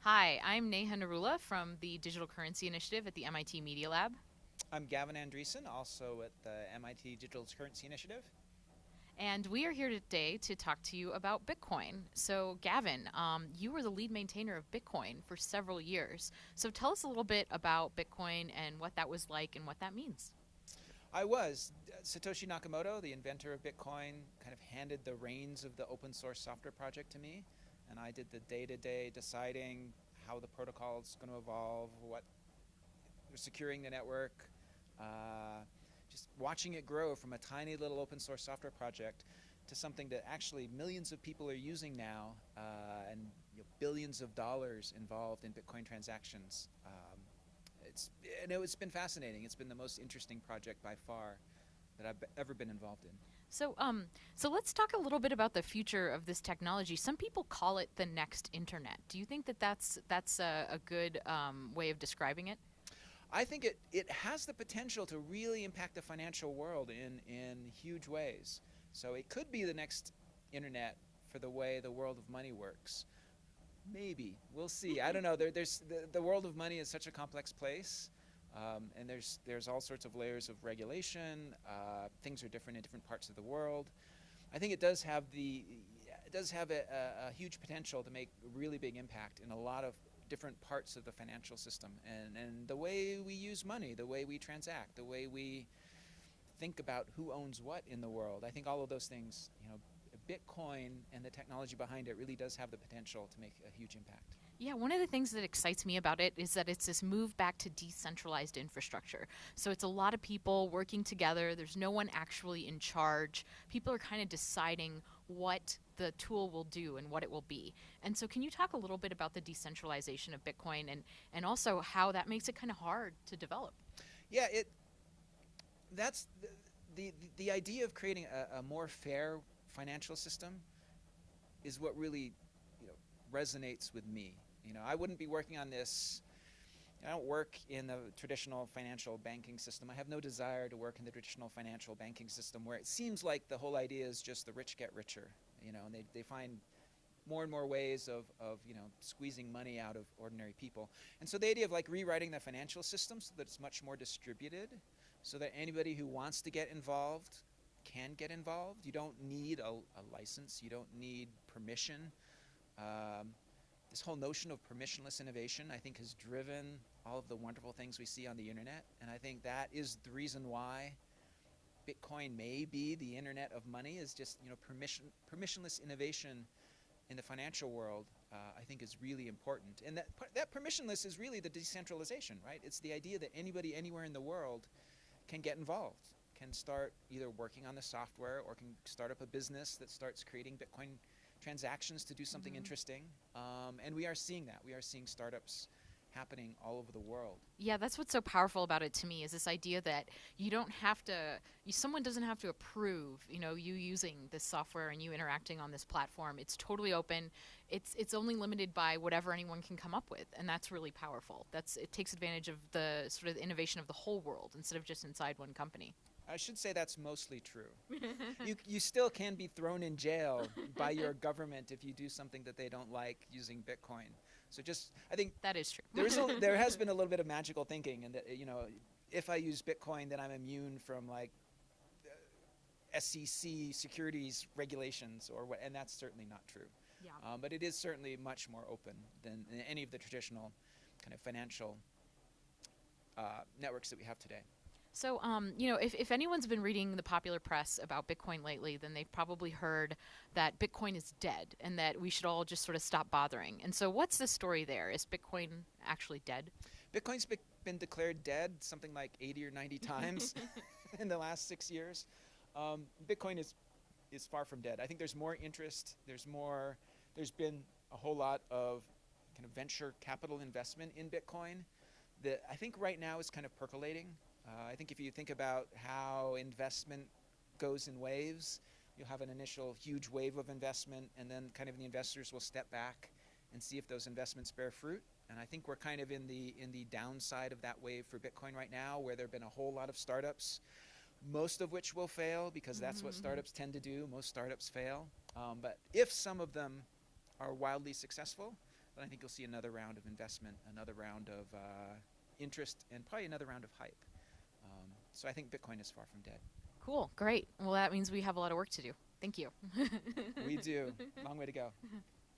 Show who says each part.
Speaker 1: Hi, I'm Neha Narula from the Digital Currency Initiative at the MIT Media Lab.
Speaker 2: I'm Gavin Andreessen, also at the MIT Digital Currency Initiative.
Speaker 1: And we are here today to talk to you about Bitcoin. So, Gavin, you were the lead maintainer of Bitcoin for several years. So, tell us a little bit about Bitcoin and what that was like and what that means.
Speaker 2: I was. Satoshi Nakamoto, the inventor of Bitcoin, kind of handed the reins of the open source software project to me, and I did the day-to-day deciding how the protocol is going to evolve, what securing the network, uh, just watching it grow from a tiny little open source software project to something that actually millions of people are using now, and billions of dollars involved in Bitcoin transactions. It's been fascinating. It's been the most interesting project by far that I've ever been involved in.
Speaker 1: So let's talk a little bit about the future of this technology. Some people call it the next internet. Do you think that that's a good way of describing it?
Speaker 2: I think it has the potential to really impact the financial world in huge ways. So it could be the next internet for the way the world of money works. Maybe. We'll see. I don't know. There's the world of money is such a complex place. And there's all sorts of layers of regulation. Things are different in different parts of the world. I think it does have a huge potential to make a really big impact in a lot of different parts of the financial system, and the way we use money, the way we transact, the way we think about who owns what in the world. I think all of those things, Bitcoin and the technology behind it really does have the potential to make a huge impact.
Speaker 1: Yeah, one of the things that excites me about it is that it's this move back to decentralized infrastructure. So it's a lot of people working together. There's no one actually in charge. People are kind of deciding what the tool will do and what it will be. And so, can you talk a little bit about the decentralization of Bitcoin and also how that makes it kind of hard to develop?
Speaker 2: Yeah, it that's the idea of creating a more fair financial system is what really you know resonates with me. I wouldn't be working on this. I don't work in the traditional financial banking system. I have no desire to work in the traditional financial banking system where it seems like the whole idea is just the rich get richer, and they find more and more ways of squeezing money out of ordinary people. And so the idea of like rewriting the financial system so that it's much more distributed, so that anybody who wants to get involved can get involved. You don't need a license. You don't need permission. Um, this whole notion of permissionless innovation, I think, has driven all of the wonderful things we see on the internet. And I think that is the reason why Bitcoin may be the internet of money, is just permissionless innovation in the financial world. I think is really important. And that permissionless is really the decentralization, right? It's the idea that anybody anywhere in the world can get involved, can start either working on the software or can start up a business that starts creating Bitcoin transactions to do something
Speaker 1: Mm-hmm.
Speaker 2: interesting. And we are seeing that. We are seeing startups happening all over the world.
Speaker 1: Yeah, that's what's so powerful about it to me is this idea that you don't have to, someone doesn't have to approve, you using this software and you interacting on this platform. It's totally open. It's only limited by whatever anyone can come up with, and that's really powerful. It takes advantage of the sort of innovation of the whole world instead of just inside one company.
Speaker 2: I should say that's mostly true. You still can be thrown in jail by your government if you do something that they don't like using Bitcoin. So just I think
Speaker 1: That is true.
Speaker 2: there has been a little bit of magical thinking, and that if I use Bitcoin, then I'm immune from like SEC securities regulations or what, and that's certainly not true.
Speaker 1: Yeah.
Speaker 2: But it is certainly much more open than any of the traditional kind of financial networks that we have today.
Speaker 1: So, if anyone's been reading the popular press about Bitcoin lately, then they've probably heard that Bitcoin is dead and that we should all just sort of stop bothering. And so, what's the story there? Is Bitcoin actually dead?
Speaker 2: Bitcoin's been declared dead something like 80 or 90 times in the last 6 years. Bitcoin is far from dead. I think there's more interest. There's been a whole lot of kind of venture capital investment in Bitcoin that I think right now is kind of percolating. I think if you think about how investment goes in waves, you'll have an initial huge wave of investment, and then kind of the investors will step back and see if those investments bear fruit. And I think we're kind of in the downside of that wave for Bitcoin right now, where there have been a whole lot of startups, most of which will fail because that's what
Speaker 1: Mm-hmm.
Speaker 2: startups tend to do. Most startups fail. But if some of them are wildly successful, then I think you'll see another round of investment, another round of interest, and probably another round of hype. So I think Bitcoin is far from dead.
Speaker 1: Cool. Great. Well, that means we have a lot of work to do. Thank you.
Speaker 2: We do. Long way to go.